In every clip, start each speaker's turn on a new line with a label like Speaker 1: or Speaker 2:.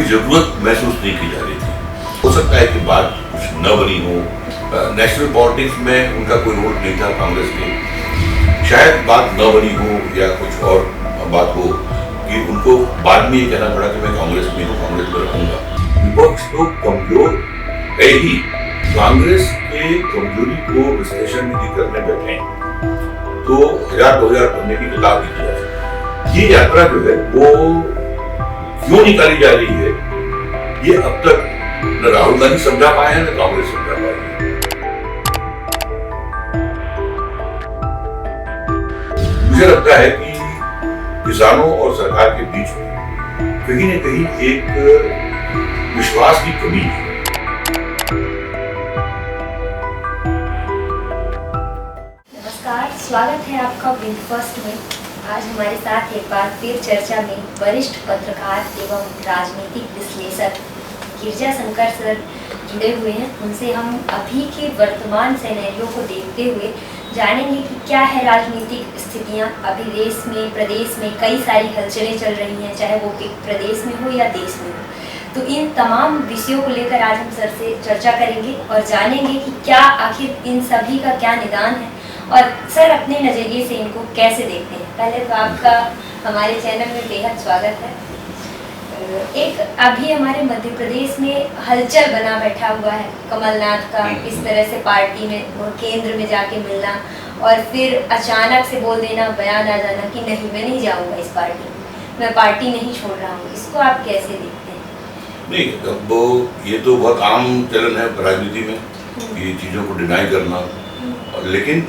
Speaker 1: जरूरत महसूस नहीं की जा रही थी। हो सकता है कि बात कुछ न बनी हो, नेशनल पॉलिटिक्स में उनका कोई रोल नहीं था कांग्रेस के, शायद बात न बनी हो या कुछ और बात हो कि उनको बाद में ये कहना पड़ा कि मैं कांग्रेस में हूँ, कांग्रेस में रहूंगा। विपक्ष तो कमजोर है ही, कांग्रेस के कमजोरी को विश्लेषण यदि करने बैठे तो 1000-2000 पन्ने की किताब लिखी जा सकती है। ये यात्रा जो है वो क्यों निकाली जा रही है, ये अब तक न राहुल गांधी समझा पाए हैं न कांग्रेस समझा पाई है। मुझे लगता है कि किसानों और सरकार के बीच में कहीं न कहीं एक विश्वास की कमी है।
Speaker 2: नमस्कार, स्वागत है आपका विंड फर्स्ट में। आज हमारे साथ एक बार फिर चर्चा में वरिष्ठ पत्रकार एवं राजनीतिक विश्लेषक गिरिजा शंकर सर जुड़े हुए हैं। उनसे हम अभी के वर्तमान सिनेरियो को देखते हुए जानेंगे कि क्या है राजनीतिक स्थितियां। अभी देश में, प्रदेश में कई सारी हलचलें चल रही हैं, चाहे वो प्रदेश में हो या देश में हो। तो इन तमाम विषयों को लेकर आज हम सर से चर्चा करेंगे और जानेंगे कि क्या आखिर इन सभी का क्या निदान है और सर अपने नज़रिए से इनको कैसे देखते हैं। पहले तो आपका हमारे चैनल में बेहद स्वागत है। एक अभी हमारे मध्य प्रदेश में हलचल बना बैठा हुआ है कमलनाथ का, इस तरह से पार्टी में और केंद्र में जाके मिलना और फिर अचानक से बोल देना, बयान आ जाना कि नहीं मैं नहीं जाऊंगा इस पार्टी में, मैं पार्टी नहीं छोड़ रहा हूँ। इसको आप कैसे देखते हैं?
Speaker 1: नहीं, अब ये तो बहुत आम चलन है राजनीति में, ये चीज़ों को डिनाई करना। लेकिन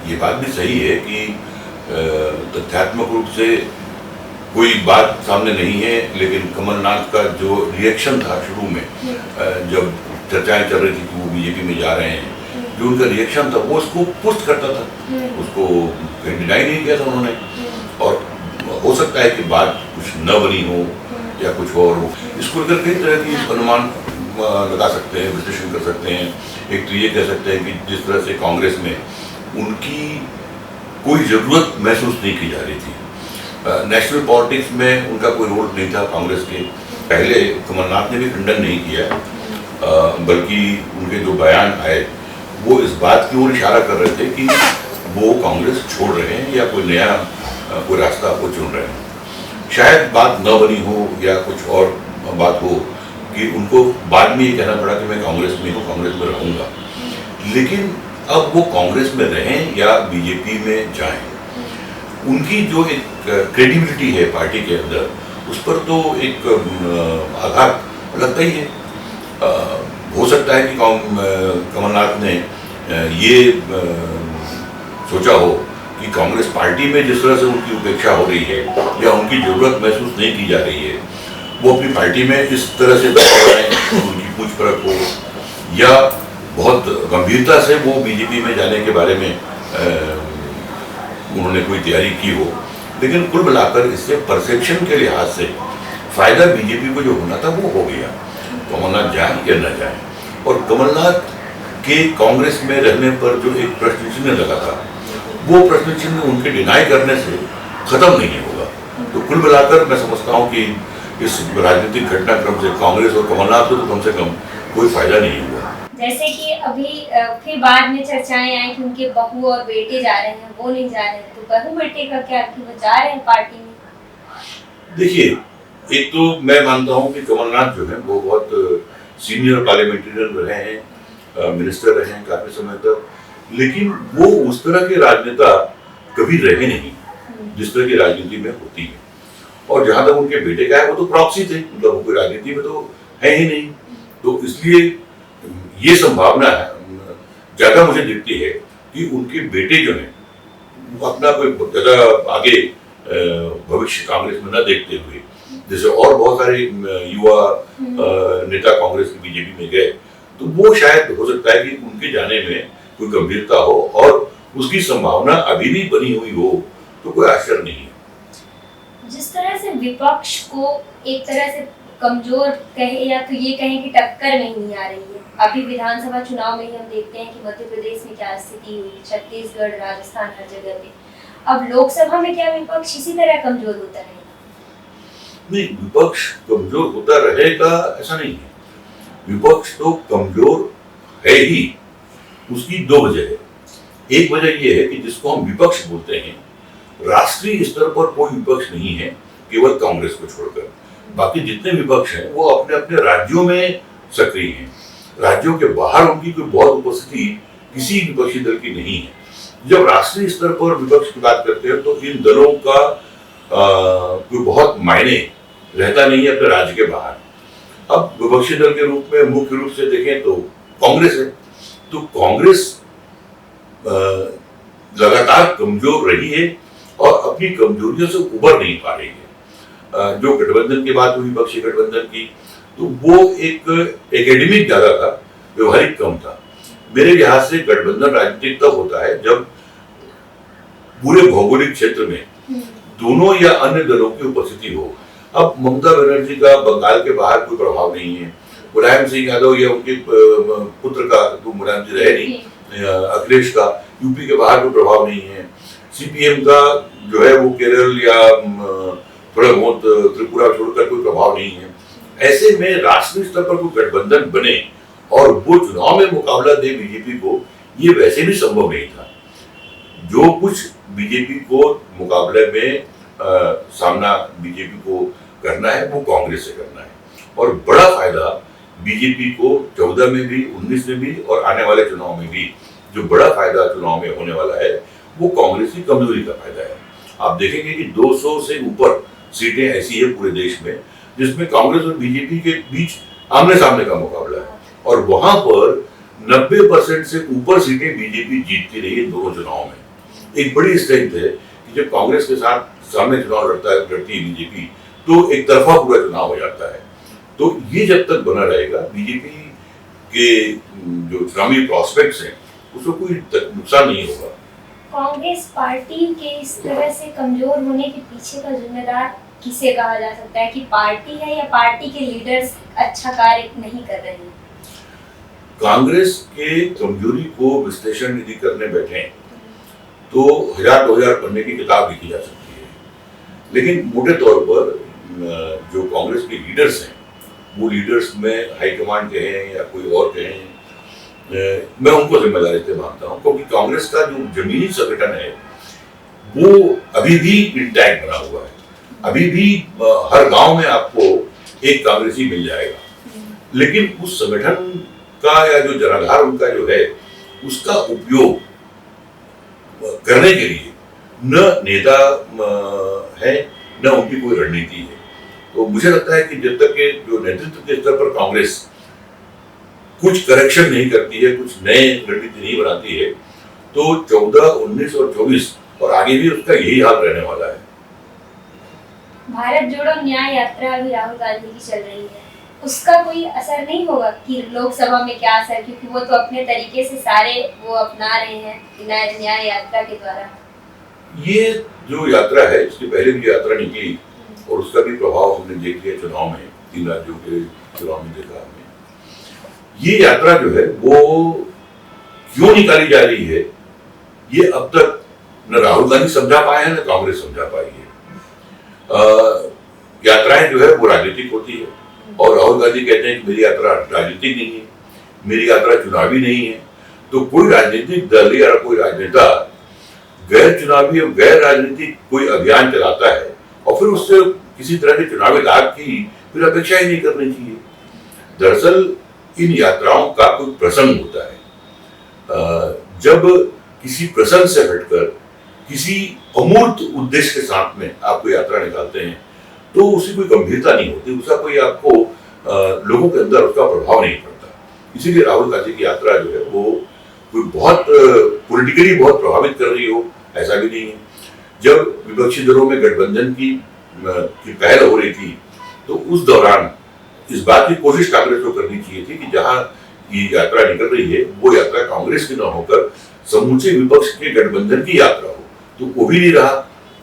Speaker 1: ये बात भी सही है कि तथ्यात्मक रूप से कोई बात सामने नहीं है, लेकिन कमलनाथ का जो रिएक्शन था शुरू में, जब चर्चाएं चल रही थी कि वो बीजेपी में जा रहे हैं, जो उनका रिएक्शन था वो उसको पुष्ट करता था, उसको कहीं डिनाई नहीं किया था उन्होंने। और हो सकता है कि बात कुछ न बनी हो या कुछ और हो, इसको लेकर कई तरह की अनुमान लगा सकते हैं, विश्लेषण कर सकते हैं। एक तो ये कह सकते हैं कि जिस तरह से कांग्रेस में उनकी कोई ज़रूरत महसूस नहीं की जा रही थी, नेशनल पॉलिटिक्स में उनका कोई रोल नहीं था कांग्रेस के। पहले कमलनाथ ने भी खंडन नहीं किया, बल्कि उनके जो बयान आए वो इस बात की ओर इशारा कर रहे थे कि वो कांग्रेस छोड़ रहे हैं या कोई नया कोई रास्ता वो चुन रहे हैं। शायद बात न बनी हो या कुछ और बात हो कि उनको बाद में ये कहना पड़ा कि मैं कांग्रेस में हूँ, कांग्रेस में रहूँगा। लेकिन अब वो कांग्रेस में रहें या बीजेपी में जाएं, उनकी जो एक क्रेडिबिलिटी है पार्टी के अंदर, उस पर तो एक आघात लगता ही है। हो सकता है कि कमलनाथ ने ये सोचा हो कि कांग्रेस पार्टी में जिस तरह से उनकी उपेक्षा हो रही है या उनकी ज़रूरत महसूस नहीं की जा रही है, वो अपनी पार्टी में इस तरह से उनकी पूछ परख हो या बहुत गंभीरता से वो बीजेपी में जाने के बारे में उन्होंने कोई तैयारी की हो। लेकिन कुल मिलाकर इससे परसेप्शन के लिहाज से फायदा बीजेपी को जो होना था वो हो गया, कमलनाथ जाए या न जाए। और कमलनाथ के कांग्रेस में रहने पर जो एक प्रश्न चिन्ह लगा था, वो प्रश्न चिन्ह उनके डिनाई करने से खत्म नहीं होगा। तो कुल मिलाकर मैं समझता हूँ कि इस राजनीतिक घटनाक्रम से कांग्रेस और कमलनाथ को तो कम से कम कोई फायदा नहीं हुआ।
Speaker 2: जैसे कि अभी फिर बाद में चर्चाएं आई कि उनके बहू और बेटे जा रहे हैं, वो नहीं जा रहे हैं, तो बहू बेटे का क्या, कि वो जा रहे हैं पार्टी में?
Speaker 1: देखिए, एक तो मैं मानता हूं कि कमलनाथ जो है वो बहुत सीनियर पार्लियामेंटेरियन रहे हैं, मिनिस्टर रहे हैं काफी समय तक, लेकिन वो उस तरह के राजनेता कभी रहे नहीं जिस तरह की राजनीति में होती है। और जहां तक उनके बेटे का है, वो तो प्रॉक्सी थे, मतलब कोई राजनीति में तो है ही नहीं। तो इसलिए ये संभावना है ज्यादा मुझे दिखती है कि उनके बेटे जो हैं अपना कोई ज्यादा आगे भविष्य कांग्रेस में न देखते हुए, जैसे और बहुत सारे युवा नेता कांग्रेस की बीजेपी में गए, तो वो शायद हो सकता है कि उनके जाने में कोई गंभीरता हो और उसकी संभावना अभी भी बनी हुई हो, तो कोई आश्चर्य नहीं है।
Speaker 2: जिस तरह से विपक्ष को एक तरह से कमजोर कहे या तो ये कहें कि टक्कर में ही नहीं आ रही है। अभी विधानसभा चुनाव में ही हम देखते हैं कि मध्य प्रदेश में क्या स्थिति हुई, छत्तीसगढ़, राजस्थान, हर जगह पे। अब लोकसभा में क्या विपक्ष इसी तरह कमजोर होता है?
Speaker 1: नहीं, विपक्ष कमजोर होता रहेगा ऐसा नहीं है। विपक्ष तो कमजोर है ही। उसकी दो वजह है। एक वजह यह है कि जिसको हम विपक्ष बोलते हैं, राष्ट्रीय स्तर पर कोई विपक्ष नहीं है, केवल कांग्रेस को छोड़कर। बाकी जितने विपक्ष हैं वो अपने अपने राज्यों में सक्रिय हैं। राज्यों के बाहर उनकी कोई बहुत उपस्थिति किसी विपक्षी दल की नहीं है। जब राष्ट्रीय स्तर पर विपक्ष की बात करते हैं तो इन दलों का कोई बहुत मायने रहता नहीं है अपने राज्य के बाहर। अब विपक्षी दल के रूप में मुख्य रूप से देखें तो कांग्रेस है। तो कांग्रेस लगातार कमजोर रही है और अपनी कमजोरियों से उबर नहीं पा रही है। जो गठबंधन की बात हुई, विपक्षी गठबंधन की, तो वो एक एकेडमिक ज्यादा था, व्यवहारिक कम था। मेरे लिहाज से गठबंधन राजनीतिक तब होता है जब पूरे भौगोलिक क्षेत्र में दोनों या अन्य दलों की उपस्थिति हो। अब ममता बनर्जी का बंगाल के बाहर कोई प्रभाव नहीं है, मुलायम सिंह यादव या उनके पुत्र का, तो मुलायम जी रहे नहीं, अखिलेश का यूपी के बाहर कोई प्रभाव नहीं है। सीपीएम का जो है वो केरल या थोड़ा बहुत त्रिपुरा छोड़कर कोई प्रभाव नहीं है। ऐसे में राष्ट्रीय स्तर पर कोई गठबंधन बने और वो चुनाव में मुकाबला दे बीजेपी को, ये वैसे भी संभव नहीं था। जो कुछ बीजेपी को मुकाबले में सामना बीजेपी को करना है वो कांग्रेस से करना है। और बड़ा फायदा बीजेपी को 14 में भी, 19 में भी और आने वाले चुनाव में भी जो बड़ा फायदा चुनाव में होने वाला है वो कांग्रेस की कमजोरी का फायदा है। आप देखेंगे कि 200 से ऊपर सीटें ऐसी है पूरे देश में जिसमें कांग्रेस और बीजेपी के बीच आमने सामने का मुकाबला है, और वहां पर 90% से ऊपर सीटें बीजेपी जीतती रही है दोनों चुनाव में। एक बड़ी स्ट्रेंथ है कि जब कांग्रेस के साथ सामने चुनाव लड़ती है बीजेपी तो एक तरफा पूरा चुनाव हो जाता है। तो ये जब तक बना रहेगा, बीजेपी के जो चुनावी प्रॉस्पेक्ट्स हैं उसको कोई नुकसान नहीं होगा।
Speaker 2: कांग्रेस पार्टी के इस तरह से कमजोर होने के पीछे का जिम्मेदार किसे कहा जा सकता है? कि पार्टी है या पार्टी के लीडर्स अच्छा कार्य नहीं कर रहे हैं?
Speaker 1: कांग्रेस के कमजोरी को विश्लेषण यदि करने बैठे तो 1000-2000 पन्ने की किताब लिखी जा सकती है, लेकिन मोटे तौर पर जो कांग्रेस के लीडर्स हैं वो लीडर्स में हाईकमांड कहें या कोई और कहें, मैं उनको जिम्मेदारी से मानता हूँ, क्योंकि कांग्रेस का जो जमीनी संगठन है वो अभी भी इंटैक्ट बना हुआ है। अभी भी हर गांव में आपको एक कांग्रेसी मिल जाएगा, लेकिन उस संगठन का या जो जनाधार उनका जो है उसका उपयोग करने के लिए न नेता है न उनकी कोई रणनीति है। तो मुझे लगता है कि जब तक के जो नेतृत्व के स्तर पर कांग्रेस कुछ करेक्शन नहीं करती है, कुछ नए रणनीति नहीं बनाती है, तो 14, 19 और 24 और आगे भी उसका यही हाल रहने वाला है।
Speaker 2: भारत जोड़ो न्याय यात्रा अभी राहुल गांधी की चल रही है, उसका कोई असर नहीं होगा कि लोकसभा में क्या असर, क्योंकि वो तो अपने तरीके से सारे वो अपना रहे हैं न्याय यात्रा के द्वारा। ये
Speaker 1: जो यात्रा है, इसके पहले भी यात्रा निकली और उसका भी प्रभाव हमने देख लिया चुनाव में, 3 राज्यों के चुनाव में देखा हमने। ये यात्रा जो है वो क्यों निकाली जा रही है, ये अब तक न राहुल गांधी समझा पाए हैं न कांग्रेस समझा पाई है। यात्राएं जो है वो राजनीतिक होती है और राहुल गांधी कहते हैं कि मेरी यात्रा राजनीतिक नहीं है, मेरी यात्रा चुनावी नहीं है। तो कोई राजनीतिक दल या कोई राजनेता गैर चुनावी और गैर राजनीतिक कोई अभियान चलाता है और फिर उससे किसी तरह के चुनावी लाभ की फिर अपेक्षा ही नहीं करनी चाहिए। दरअसल इन यात्राओं का कोई प्रसंग होता है। जब किसी प्रसंग से हटकर किसी अमूर्त उद्देश्य के साथ में आपको यात्रा निकालते हैं तो उसकी कोई गंभीरता नहीं होती, उसका कोई आपको लोगों के अंदर उसका प्रभाव नहीं पड़ता। इसीलिए राहुल गांधी की यात्रा जो है वो कोई बहुत पॉलिटिकली बहुत प्रभावित कर रही हो ऐसा भी नहीं है। जब विपक्षी दलों में गठबंधन की पहल हो रही थी तो उस दौरान इस बात की कोशिश कांग्रेस को करनी चाहिए थी कि जहां ये यात्रा निकल रही है वो यात्रा कांग्रेस की न होकर समूचे विपक्ष के गठबंधन की यात्रा हो, तो वो भी नहीं रहा।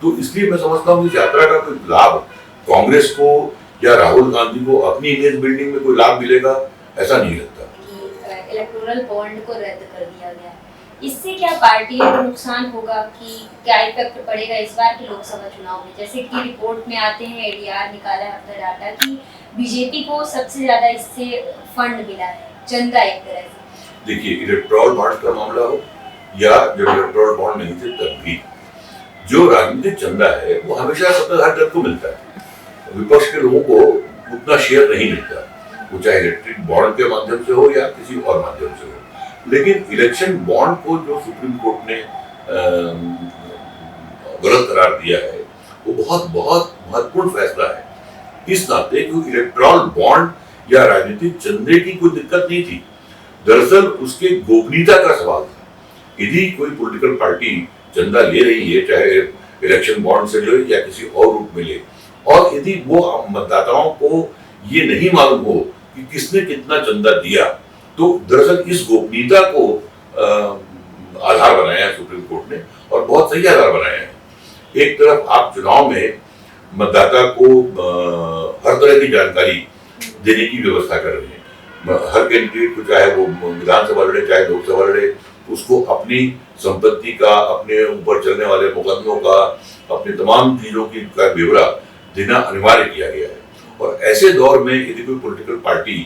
Speaker 1: तो इसलिए मैं समझता हूँ इस यात्रा का कोई लाभ कांग्रेस को या राहुल गांधी को अपनी इमेज बिल्डिंग में कोई लाभ मिलेगा ऐसा नहीं लगता।
Speaker 2: इलेक्टोरल बॉन्ड को रद्द कर दिया गया, इससे क्या पार्टियों को नुकसान होगा, कि क्या इफेक्ट पड़ेगा इस बार के लोकसभा चुनाव में? जैसे कि रिपोर्ट में आते हैं, एडीआर निकाला है अपना डाटा, कि बीजेपी को सबसे ज्यादा इससे फंड मिला है, चंदा एक तरह से।
Speaker 1: देखिए, इलेक्टोरल बॉन्ड का मामला हो या जब इलेक्टोरल बॉन्ड नहीं थे तब भी जो राजनीतिक चंदा है वो हमेशा सत्ताधारी दल को मिलता है। विपक्ष के लोगों को उतना शेयर नहीं मिलता, वो चाहे इलेक्ट्रिक बॉन्ड के माध्यम से हो या किसी और माध्यम से हो। लेकिन इलेक्शन बॉन्ड को जो सुप्रीम कोर्ट ने गलत करार दिया है वो बहुत बहुत महत्वपूर्ण फैसला है। इस नाते कि इलेक्टोरल बॉन्ड या राजनीतिक चंदे की कोई दिक्कत नहीं थी, दरअसल उसके गोपनीयता का सवाल था। यदि कोई पॉलिटिकल पार्टी चंदा ले रही है, चाहे इलेक्शन बॉन्ड से ले या किसी और रूप में ले, और यदि वो मतदाताओं को ये नहीं मालूम हो कि किसने कितना चंदा दिया, तो दरअसल इस गोपनीयता को आधार बनाया है सुप्रीम कोर्ट ने, और बहुत सही आधार बनाया है। एक तरफ आप चुनाव में मतदाता को हर तरह की जानकारी देने की व्यवस्था कर रहे हैं। हर कैंडिडेट को, चाहे वो विधानसभा लड़े चाहे लोकसभा लड़े, उसको अपनी संपत्ति का, अपने ऊपर चलने वाले मुकदमों का, अपनी तमाम चीजों की का ब्यौरा देना अनिवार्य किया गया है। और ऐसे दौर में यदि कोई पॉलिटिकल पार्टी,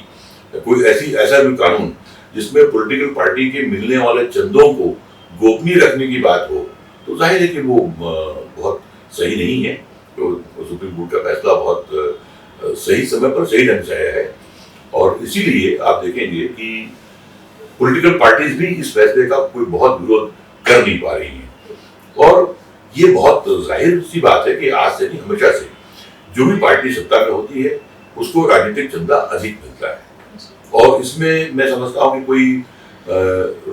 Speaker 1: कोई ऐसा भी कानून जिसमें पॉलिटिकल पार्टी के मिलने वाले चंदों को गोपनीय रखने की बात हो, तो जाहिर है कि वो बहुत सही नहीं है। तो सुप्रीम कोर्ट का फैसला बहुत सही समय पर सही ढंग से आया है, और इसीलिए आप देखेंगे कि पॉलिटिकल पार्टीज भी इस फैसले का कोई बहुत विरोध कर नहीं पा रही हैं। और ये बहुत जाहिर सी बात है कि आज से नहीं, हमेशा से जो भी पार्टी सत्ता में होती है उसको राजनीतिक चंदा अधिक मिलता है, और इसमें मैं समझता हूँ कि कोई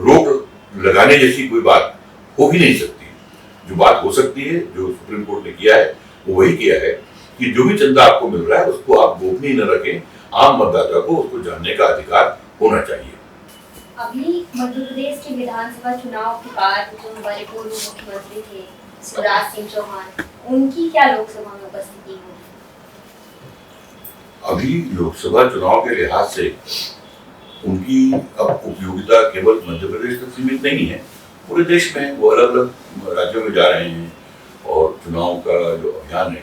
Speaker 1: रोक लगाने जैसी कोई बात हो ही नहीं सकती। जो बात हो सकती है, जो सुप्रीम कोर्ट ने किया है वो वही किया है कि जो भी चंदा आपको मिल रहा है उसको आप गोपनीय न रखें, आम मतदाता को उसको जानने का अधिकार होना चाहिए।
Speaker 2: अभी मध्य प्रदेश के विधानसभा चुनाव के बाद जो हमारे पूर्व मुख्यमंत्री थे शिवराज सिंह चौहान, उनकी क्या लोकसभा में उपस्थिति होगी?
Speaker 1: अभी लोकसभा चुनाव के लिहाज से उनकी अब उपयोगिता केवल मध्य प्रदेश तक सीमित नहीं है, पूरे देश में वो अलग अलग राज्यों में जा रहे हैं और चुनाव का जो अभियान है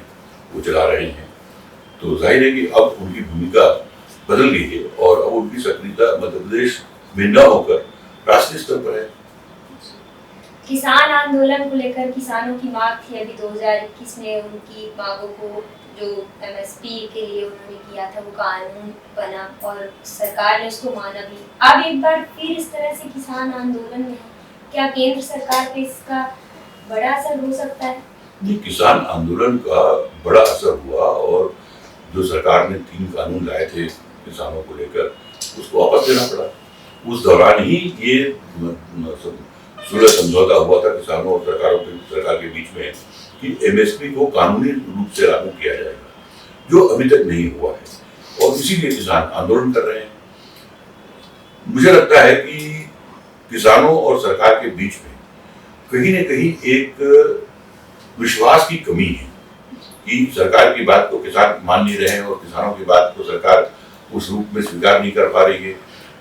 Speaker 1: वो चला रहे हैं। तो जाहिर है कि अब उनकी भूमिका बदल गई है, और अब उनकी सक्रियता मध्य प्रदेश में न होकर राष्ट्रीय स्तर पर है।
Speaker 2: किसान आंदोलन को लेकर किसानों की मांग थी, अभी 2021 में उनकी मांगों को जो एमएसपी के लिए उन्होंने किया था वो कानून बना और सरकार ने उसको माना भी। अब एक बार फिर इस तरह से किसान आंदोलन में क्या केंद्र सरकार पे इसका बड़ा असर हो सकता है?
Speaker 1: जी, किसान आंदोलन का बड़ा असर हुआ, और जो सरकार ने 3 कानून लाए थे किसानों को लेकर उसको वापस देना पड़ा। उस दौरान ही ये सुलह समझौता हुआ था किसानों और सरकार के बीच में कि एमएसपी को कानूनी रूप से लागू किया जाएगा, जो अभी तक नहीं हुआ है, और इसीलिए किसान आंदोलन कर रहे हैं। मुझे लगता है कि किसानों और सरकार के बीच में कहीं न कहीं एक विश्वास की कमी है कि सरकार की बात को किसान मान नहीं रहे हैं और किसानों की बात को सरकार उस रूप में स्वीकार नहीं कर पा रही है।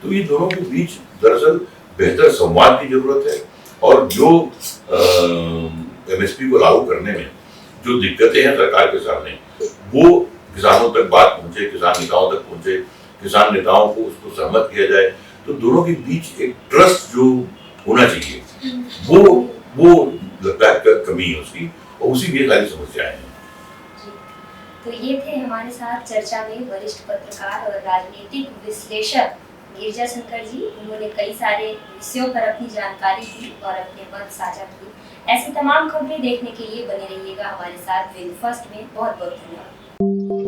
Speaker 1: तो ये दोनों के बीच दरअसल बेहतर संवाद की जरूरत है, और जो एमएसपी को लागू करने में जो दिक्कतें हैं सरकार के सामने, वो किसानों तक बात पहुंचे, किसान नेताओं तक पहुंचे, किसान नेताओं को उसको सहमत किया जाए, तो दोनों के बीच एक ट्रस्ट जो होना चाहिए वो लगता है कमी है उसकी, और उसी में सारी समस्याएं हैं।
Speaker 2: तो ये थे हमारे साथ चर्चा में वरिष्ठ पत्रकार और राजनीतिक विश्लेषक गिरिजा शंकर जी। उन्होंने कई सारे विषयों पर अपनी जानकारी दी और अपने मत साझा किए। ऐसी तमाम खबरें देखने के लिए बने रहिएगा हमारे साथ विन फर्स्ट में। बहुत बहुत धन्यवाद।